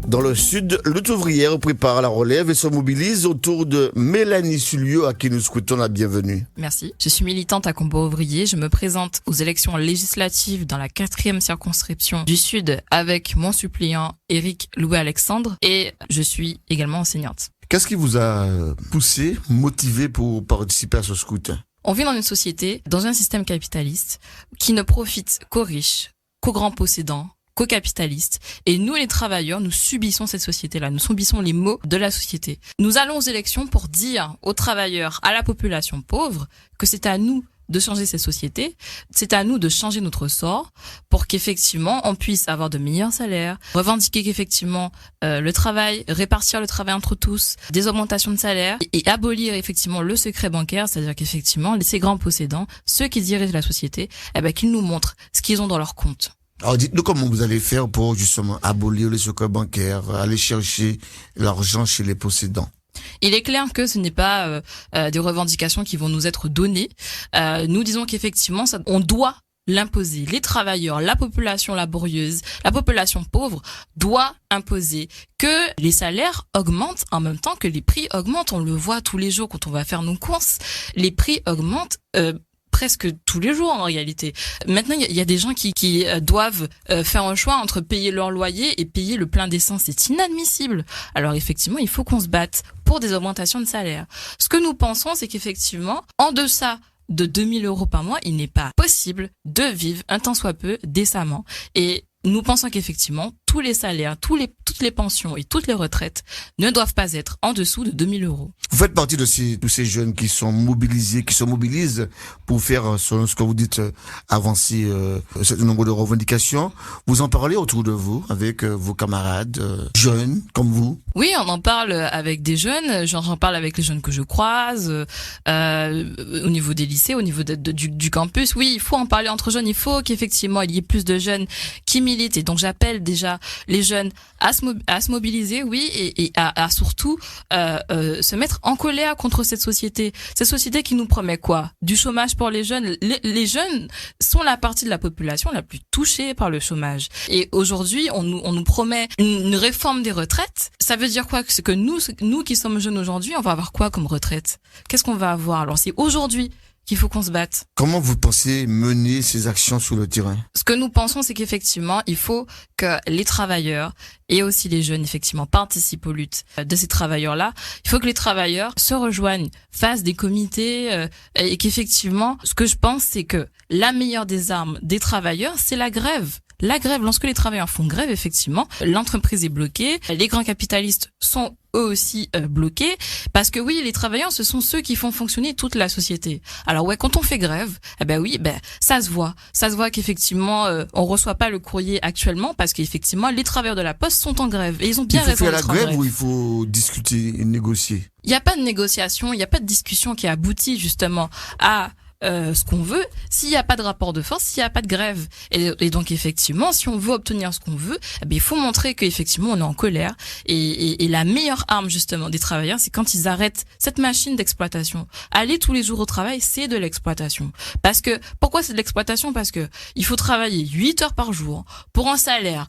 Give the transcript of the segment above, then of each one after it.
Dans le sud, lutte ouvrière prépare la relève et se mobilise autour de Mélanie Sulliot, à qui nous souhaitons la bienvenue. Merci. Je suis militante à Combat ouvrier. Je me présente aux élections législatives dans la 4e circonscription du Sud avec mon suppléant Éric Louis-Alexandre et je suis également enseignante. Qu'est-ce qui vous a poussé, motivé pour participer à ce scout? On vit dans une société, dans un système capitaliste qui ne profite qu'aux riches, qu'aux grands possédants, qu'aux capitalistes. Et nous, les travailleurs, nous subissons cette société-là. Nous subissons les maux de la société. Nous allons aux élections pour dire aux travailleurs, à la population pauvre, que c'est à nous de changer cette société. C'est à nous de changer notre sort pour qu'effectivement, on puisse avoir de meilleurs salaires, revendiquer qu'effectivement, le travail, répartir le travail entre tous, des augmentations de salaire et abolir effectivement le secret bancaire, c'est-à-dire qu'effectivement, ces grands possédants, ceux qui dirigent la société, qu'ils nous montrent ce qu'ils ont dans leur compte. Alors dites-nous comment vous allez faire pour justement abolir le secret bancaire, aller chercher l'argent chez les possédants. Il est clair que ce n'est pas des revendications qui vont nous être données. Nous disons qu'effectivement, on doit l'imposer. Les travailleurs, la population laborieuse, la population pauvre doit imposer que les salaires augmentent en même temps que les prix augmentent. On le voit tous les jours quand on va faire nos courses. Les prix augmentent presque tous les jours en réalité. Maintenant, il y a des gens qui doivent faire un choix entre payer leur loyer et payer le plein d'essence. C'est inadmissible. Alors effectivement, il faut qu'on se batte pour des augmentations de salaire. Ce que nous pensons, c'est qu'effectivement, en deçà de 2 000 € par mois, il n'est pas possible de vivre un tant soit peu décemment. Et nous pensons qu'effectivement, tous les salaires, toutes les pensions et toutes les retraites ne doivent pas être en dessous de 2 000 €. Vous faites partie de tous ces jeunes qui sont mobilisés, qui se mobilisent pour faire, selon ce que vous dites, avancer ce nombre de revendications. Vous en parlez autour de vous, avec vos camarades jeunes comme vous? Oui, on en parle avec des jeunes. J'en parle avec les jeunes que je croise, au niveau des lycées, au niveau du campus. Oui, il faut en parler entre jeunes. Il faut qu'effectivement, il y ait plus de jeunes qui militent. Et donc, j'appelle déjà les jeunes à se mobiliser, oui, et à surtout se mettre en colère contre cette société qui nous promet quoi? Du chômage pour les jeunes. Les jeunes sont la partie de la population la plus touchée par le chômage. Et aujourd'hui, on nous promet une réforme des retraites. Ça veut dire quoi? C'est que nous qui sommes jeunes aujourd'hui, on va avoir quoi comme retraite? Qu'est-ce qu'on va avoir? Alors c'est aujourd'hui qu'il faut qu'on se batte. Comment vous pensez mener ces actions sur le terrain? Ce que nous pensons, c'est qu'effectivement, il faut que les travailleurs et aussi les jeunes, effectivement, participent aux luttes de ces travailleurs-là. Il faut que les travailleurs se rejoignent, fassent des comités et qu'effectivement, ce que je pense, c'est que la meilleure des armes des travailleurs, c'est la grève. La grève, lorsque les travailleurs font grève, effectivement, l'entreprise est bloquée, les grands capitalistes sont eux aussi bloqués, parce que oui, les travailleurs, ce sont ceux qui font fonctionner toute la société. Alors ouais, quand on fait grève, ça se voit qu'effectivement, on reçoit pas le courrier actuellement, parce qu'effectivement, les travailleurs de la Poste sont en grève, et ils ont bien raison. Il faut faire la grève ou il faut discuter et négocier? Il n'y a pas de négociation, il n'y a pas de discussion qui aboutit justement à ce qu'on veut, s'il n'y a pas de rapport de force, s'il n'y a pas de grève. Et donc effectivement, si on veut obtenir ce qu'on veut, il faut montrer qu'effectivement on est en colère. Et la meilleure arme justement des travailleurs, c'est quand ils arrêtent cette machine d'exploitation. Aller tous les jours au travail, c'est de l'exploitation. Pourquoi c'est de l'exploitation? Parce que il faut travailler 8 heures par jour pour un salaire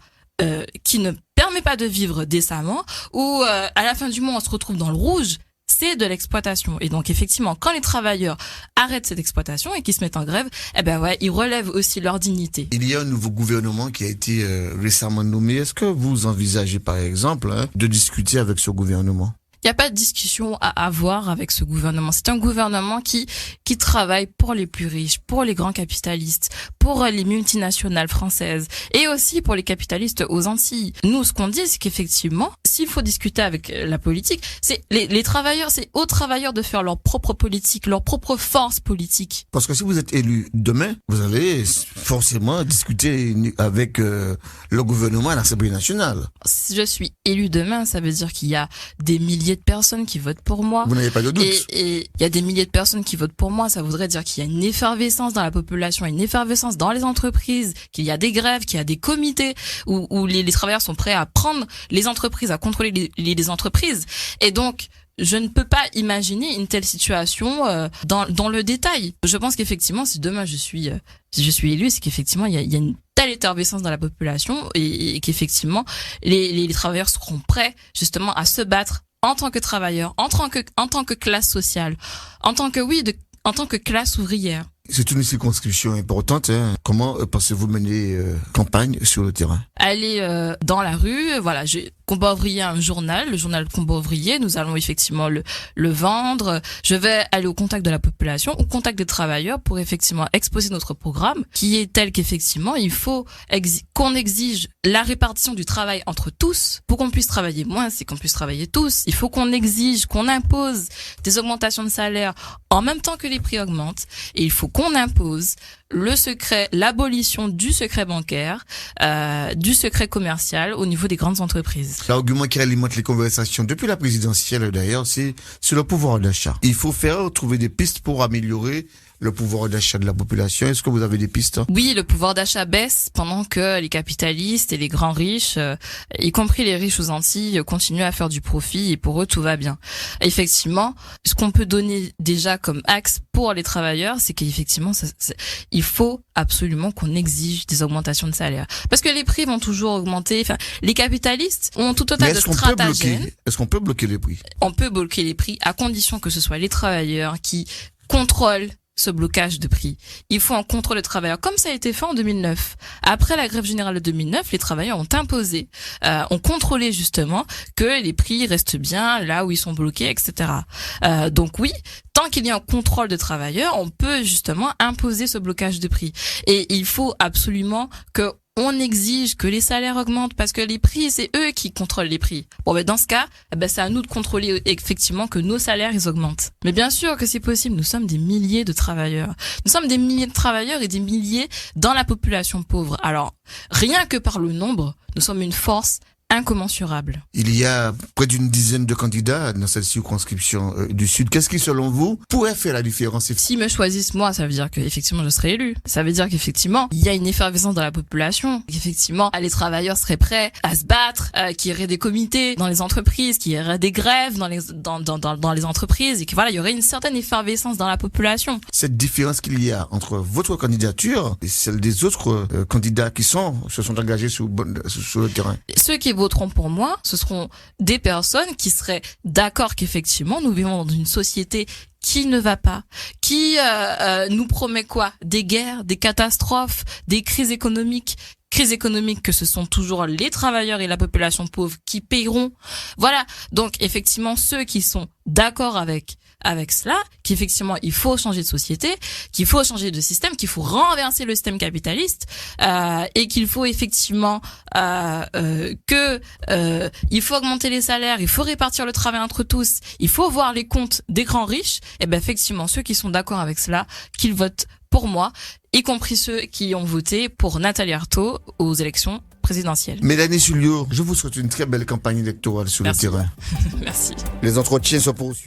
qui ne permet pas de vivre décemment, ou à la fin du mois on se retrouve dans le rouge. C'est de l'exploitation. Et donc, effectivement, quand les travailleurs arrêtent cette exploitation et qu'ils se mettent en grève, ils relèvent aussi leur dignité. Il y a un nouveau gouvernement qui a été récemment nommé. Est-ce que vous envisagez, par exemple, de discuter avec ce gouvernement? Il n'y a pas de discussion à avoir avec ce gouvernement. C'est un gouvernement qui travaille pour les plus riches, pour les grands capitalistes, pour les multinationales françaises et aussi pour les capitalistes aux Antilles. Nous, ce qu'on dit, c'est qu'effectivement, s'il faut discuter avec la politique, c'est les travailleurs, c'est aux travailleurs de faire leur propre politique, leur propre force politique. Parce que si vous êtes élu demain, vous allez forcément discuter avec le gouvernement à l'Assemblée nationale. Si je suis élu demain, ça veut dire qu'il y a des milliers de personnes qui votent pour moi. Vous n'avez pas de doute. Et il y a des milliers de personnes qui votent pour moi. Ça voudrait dire qu'il y a une effervescence dans la population, une effervescence dans les entreprises, qu'il y a des grèves, qu'il y a des comités où les travailleurs sont prêts à prendre les entreprises, à contrôler les entreprises. Et donc, je ne peux pas imaginer une telle situation dans le détail. Je pense qu'effectivement, si demain je suis élu, c'est qu'effectivement il y a une telle effervescence dans la population et qu'effectivement les travailleurs seront prêts justement à se battre en tant que travailleurs, en tant que classe sociale, en tant que classe ouvrière. C'est une circonscription importante. Hein. Comment pensez-vous mener campagne sur le terrain? Aller dans la rue, voilà, Combat ouvrier a un journal, le journal Combat ouvrier, nous allons effectivement le vendre. Je vais aller au contact de la population, au contact des travailleurs pour effectivement exposer notre programme qui est tel qu'effectivement il faut qu'on exige la répartition du travail entre tous pour qu'on puisse travailler moins, c'est qu'on puisse travailler tous. Il faut qu'on exige, qu'on impose des augmentations de salaire en même temps que les prix augmentent et il faut qu'on impose l'abolition du secret bancaire, du secret commercial au niveau des grandes entreprises. L'argument qui alimente les conversations depuis la présidentielle d'ailleurs, c'est sur le pouvoir d'achat. Il faut trouver des pistes pour améliorer le pouvoir d'achat de la population. Est-ce que vous avez des pistes? Oui, le pouvoir d'achat baisse pendant que les capitalistes et les grands riches, y compris les riches aux Antilles, continuent à faire du profit et pour eux tout va bien. Effectivement, ce qu'on peut donner déjà comme axe pour les travailleurs, c'est qu'effectivement, il faut absolument qu'on exige des augmentations de salaire. Parce que les prix vont toujours augmenter. Enfin, les capitalistes ont tout un tas de stratagèmes. Est-ce qu'on peut bloquer les prix? On peut bloquer les prix à condition que ce soit les travailleurs qui contrôlent ce blocage de prix. Il faut un contrôle des travailleurs, comme ça a été fait en 2009. Après la grève générale de 2009, les travailleurs ont imposé, ont contrôlé justement que les prix restent bien là où ils sont bloqués, etc. Donc oui, tant qu'il y a un contrôle de travailleurs, on peut justement imposer ce blocage de prix. Et il faut absolument que on exige que les salaires augmentent parce que les prix, c'est eux qui contrôlent les prix. Bon, ben dans ce cas, c'est à nous de contrôler effectivement que nos salaires, ils augmentent. Mais bien sûr que c'est possible. Nous sommes des milliers de travailleurs. Nous sommes des milliers de travailleurs et des milliers dans la population pauvre. Alors, rien que par le nombre, nous sommes une force incommensurable. Il y a près d'une dizaine de candidats dans cette circonscription du Sud. Qu'est-ce qui, selon vous, pourrait faire la différence? S'ils me choisissent, moi, ça veut dire qu'effectivement, je serai élu. Ça veut dire qu'effectivement, il y a une effervescence dans la population. Qu'effectivement, les travailleurs seraient prêts à se battre, qu'il y aurait des comités dans les entreprises, qu'il y aurait des grèves dans les entreprises et que voilà, il y aurait une certaine effervescence dans la population. Cette différence qu'il y a entre votre candidature et celle des autres candidats qui se sont engagés sur le terrain. Ceux qui voteront pour moi, ce seront des personnes qui seraient d'accord qu'effectivement nous vivons dans une société qui ne va pas, qui nous promet quoi? Des guerres, des catastrophes, des crises économiques que ce sont toujours les travailleurs et la population pauvre qui paieront. Voilà. Donc effectivement ceux qui sont d'accord avec cela, qu'effectivement il faut changer de société, qu'il faut changer de système, qu'il faut renverser le système capitaliste et qu'il faut effectivement il faut augmenter les salaires, il faut répartir le travail entre tous, il faut voir les comptes des grands riches. Et ben effectivement ceux qui sont d'accord avec cela, qu'ils votent pour moi, y compris ceux qui ont voté pour Nathalie Arthaud aux élections présidentielles. Mélanie Sulliot, je vous souhaite une très belle campagne électorale sur le terrain. Merci. Les entretiens sont poursuivis.